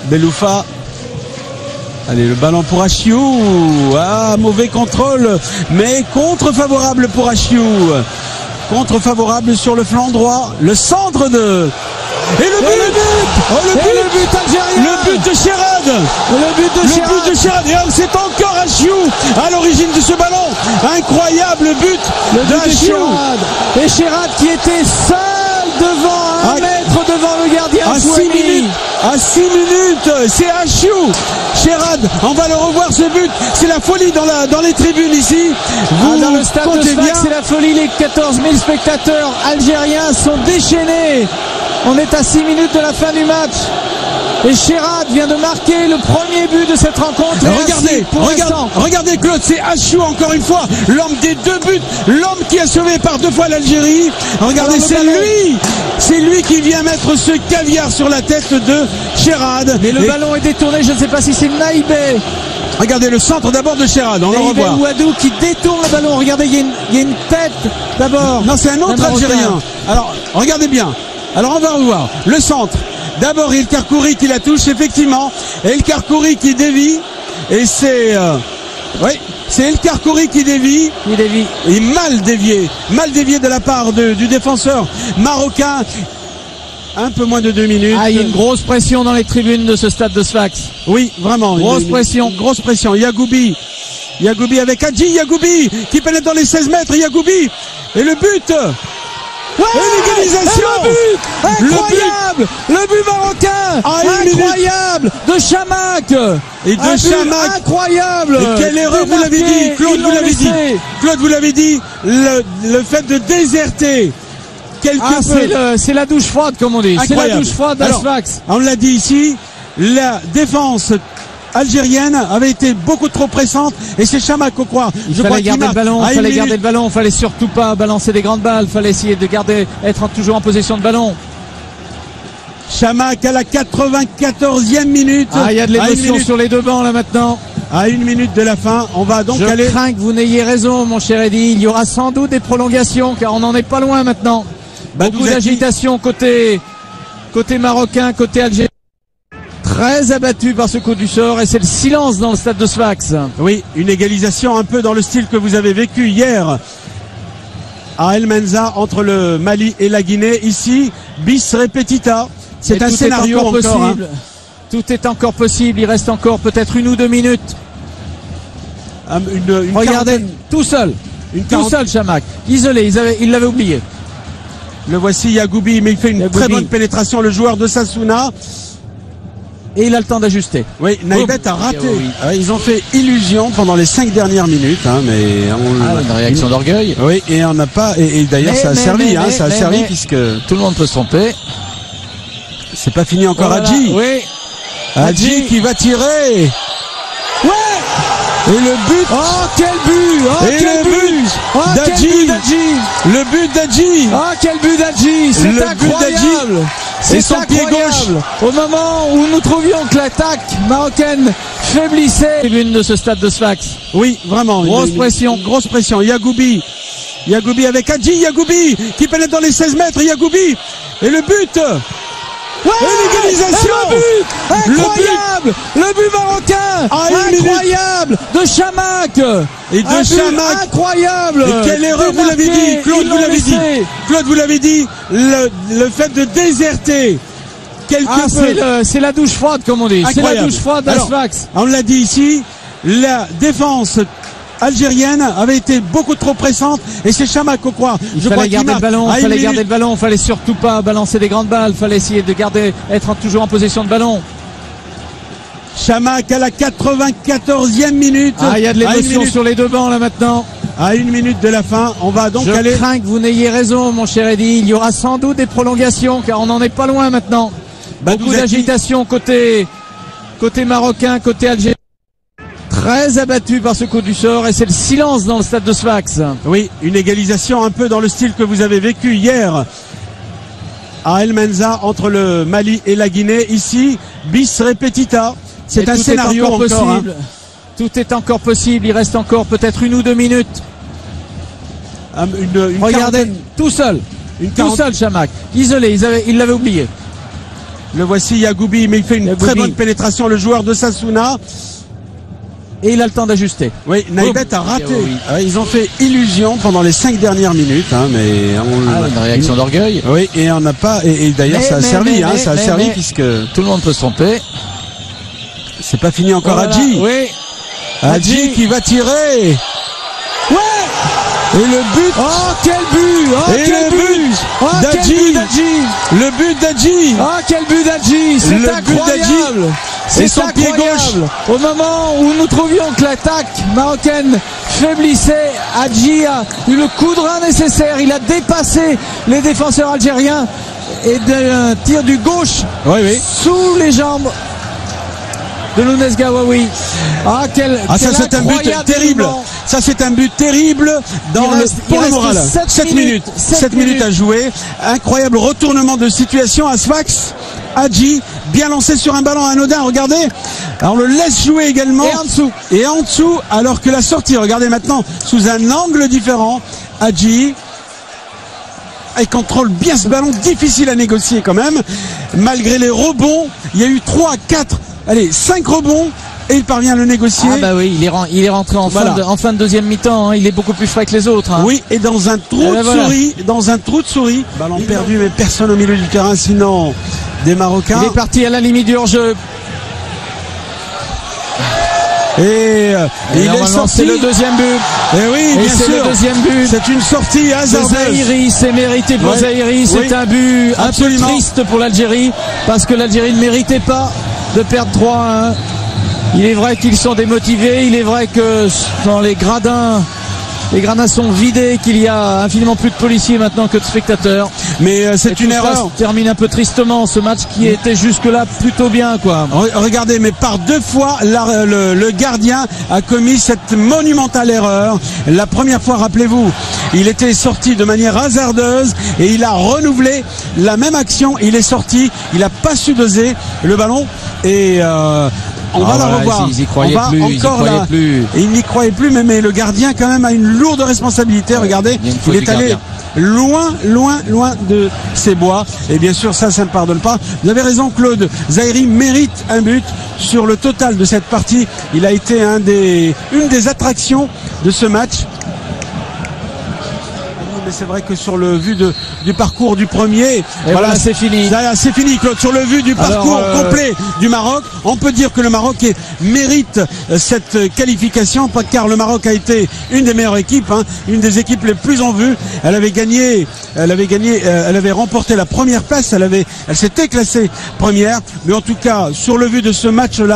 Beloufa. Allez, le ballon pour Achiou. Ah, mauvais contrôle, mais contre favorable pour Achiou. Contre favorable sur le flanc droit. Le centre de... Et le but algérien. Le but de Sherrad. Le but de Sherrad. Et c'est encore Achiou à l'origine de ce ballon. Incroyable but d'Achiou. Et Sherrad qui était seul devant, 1 mètre devant le gardien. À 6 minutes, c'est Achiou. Sherrad, on va le revoir ce but. C'est la folie dans les tribunes ici. Dans le stade de Sfax, c'est la folie. Les 14 000 spectateurs algériens sont déchaînés. On est à 6 minutes de la fin du match. Et Sherrad vient de marquer le premier but de cette rencontre. Regardez Claude, c'est Achiou encore une fois, l'homme des 2 buts, l'homme qui a sauvé par 2 fois l'Algérie. Regardez, c'est lui qui vient mettre ce caviar sur la tête de Sherrad. Mais le ballon est détourné, je ne sais pas si c'est Naïbé. Regardez le centre d'abord de Sherrad, on le revoit. Ouadou qui détourne le ballon. Regardez, il y a une tête d'abord. Non, c'est un autre Algérien. Alors, regardez bien. Alors, on va revoir le centre. D'abord, El Karkouri qui la touche, effectivement. El Karkouri qui dévie. Et c'est... c'est El Karkouri qui dévie. Et mal dévié de la part du défenseur marocain. Un peu moins de 2 minutes. Il y a une grosse pression dans les tribunes de ce stade de Sfax. Oui, vraiment. Grosse pression. Yagoubi avec Hadji Yagoubi qui pénètre dans les 16 mètres. Yagoubi. Et le but. Et l'égalisation. Le but marocain. Incroyable de Chamakh. Et de Chamakh. Incroyable. Et quelle erreur, vous l'avez dit. Claude, vous l'avez dit. Le fait de déserter. C'est la douche froide, comme on dit. C'est la douche froide d'Asfax. On l'a dit ici, la défense algérienne avait été beaucoup trop pressante et c'est Chamakh qu'on croit. Il fallait garder le ballon, fallait surtout pas balancer des grandes balles, fallait essayer de être toujours en possession de ballon. Chamakh à la 94e minute. Il y a de l'émotion sur les 2 bancs là maintenant. À 1 minute de la fin, on va donc aller... Je crains que vous n'ayez raison, mon cher Eddy. Il y aura sans doute des prolongations car on n'en est pas loin maintenant. Beaucoup d'agitation côté marocain, côté algérien. Très abattu par ce coup du sort et c'est le silence dans le stade de Sfax. Oui, une égalisation un peu dans le style que vous avez vécu hier à El Menza entre le Mali et la Guinée. Ici, bis repetita. C'est un scénario encore possible. Tout est encore possible. Il reste encore peut-être 1 ou 2 minutes. Regardez, tout seul Chamakh. Isolé, il l'avait oublié. Le voici Yagoubi, mais il fait une très bonne pénétration, le joueur de Sassouna. Et il a le temps d'ajuster. Oui, Naïbet a raté. Ils ont fait illusion pendant les 5 dernières minutes, mais une réaction d'orgueil. Oui, et on n'a pas. Et d'ailleurs, ça a servi, puisque tout le monde peut se tromper. C'est pas fini encore. Hadji. Oui. Hadji qui va tirer. Et le but. Quel but. Quel but d'Hadji. Le but d'Hadji. Quel but d'Hadji. C'est incroyable. C'est son pied gauche. Au moment où nous trouvions que l'attaque marocaine faiblissait. Tribune de ce stade de Sfax. Oui, vraiment. Grosse pression. Yagoubi avec Hadji Yagoubi qui pénètre dans les 16 mètres. Yagoubi. Et le but. Et l'égalisation. Le but marocain. Incroyable de Chamakh. Et de Chamakh. Incroyable. Et quelle erreur, vous l'avez dit. Claude, vous l'avez dit. Le fait de déserter. C'est la douche froide, comme on dit. C'est la douche froide d'Asfax. On l'a dit ici, la défense algérienne avait été beaucoup trop pressante et c'est Chamakh qu'on croit. Il fallait garder le ballon, fallait surtout pas balancer des grandes balles, fallait essayer de être toujours en possession de ballon. Chamakh à la 94e minute. Il y a de l'émotion sur les 2 bancs là maintenant. À 1 minute de la fin, on va donc aller... Je crains que vous n'ayez raison, mon cher Eddy. Il y aura sans doute des prolongations car on n'en est pas loin maintenant. Beaucoup d'agitation côté marocain, côté algérien. Très abattu par ce coup du sort et c'est le silence dans le stade de Sfax. Oui, une égalisation un peu dans le style que vous avez vécu hier à El Menza entre le Mali et la Guinée. Ici, bis repetita. C'est un scénario encore possible. Tout est encore possible. Il reste encore peut-être 1 ou 2 minutes. Regardez, tout seul Chamakh. Isolé, il l'avait oublié. Le voici, Yagoubi, mais il fait une Yagoubi. très bonne pénétration, le joueur de Sassouna. Et il a le temps d'ajuster. Oui, Naïbet a raté. Oui. Ils ont fait illusion pendant les 5 dernières minutes, hein, mais Une réaction d'orgueil. Oui, et on n'a pas. Et d'ailleurs, ça a servi, ça a servi puisque tout le monde peut se tromper. c'est pas fini encore. Voilà. Hadji. Oui. Hadji qui va tirer. Ouais. Et le but. Oh quel but. Oh Et quel le but. but Oh quel d'Hadji. but d'Hadji. Le but d'Hadji. Ah quel but d'Hadji. C'est Le but incroyable. d'Hadji. C'est Et son pied incroyable. gauche. Au moment où nous trouvions que l'attaque marocaine faiblissait, Hadji a eu le coup de rein nécessaire. Il a dépassé les défenseurs algériens et d'un tir du gauche sous les jambes de Lounès Gawawi. Ah ça c'est un but terrible. moment. Ça c'est un but terrible dans pour le moral. 7 minutes. 7 minutes à jouer. Incroyable retournement de situation à Sfax. Hadji bien lancé sur un ballon anodin. Regardez. Alors on le laisse jouer également. Et en dessous. Alors que la sortie. Regardez maintenant sous un angle différent. Hadji. Il contrôle bien ce ballon. Difficile à négocier quand même. Malgré les rebonds. Il y a eu 3, 4. Allez, 5 rebonds et il parvient à le négocier. Ah bah oui, il est rentré en fin de deuxième mi-temps. Hein. Il est beaucoup plus frais que les autres. Hein. Oui, et dans un trou de souris, ballon perdu, mais personne au milieu du terrain, sinon des Marocains. Il est parti à la limite du hors-jeu. Et il est sorti. C'est le deuxième but. Et oui, bien sûr. Le deuxième but. C'est une sortie hasardeuse. Zahiri, c'est mérité pour Zahiri. C'est un but absolument triste pour l'Algérie parce que l'Algérie ne méritait pas de perdre 3-1. Il est vrai qu'ils sont démotivés. Il est vrai que dans les gradins sont vidés, qu'il y a infiniment plus de policiers maintenant que de spectateurs. Mais c'est une erreur. Ça se termine un peu tristement ce match qui était jusque-là plutôt bien, quoi. Regardez, mais par 2 fois, le gardien a commis cette monumentale erreur. La première fois, rappelez-vous, il était sorti de manière hasardeuse et il a renouvelé la même action. Il est sorti, il n'a pas su doser le ballon et on va la revoir. Ils y croyaient plus. Il n'y croyait plus, mais le gardien quand même a une lourde responsabilité. Regardez, il est allé loin de ses bois. Et bien sûr, ça ne pardonne pas. Vous avez raison, Claude. Zahiri mérite un but sur le total de cette partie. Il a été une des attractions de ce match. Mais c'est vrai que sur le vu du parcours du premier, voilà, c'est fini. C'est fini, Claude. Sur le vu du parcours complet du Maroc, on peut dire que le Maroc mérite cette qualification, car le Maroc a été une des meilleures équipes, une des équipes les plus en vue. Elle avait remporté la première place. Elle s'était classée première. Mais en tout cas, sur le vu de ce match-là.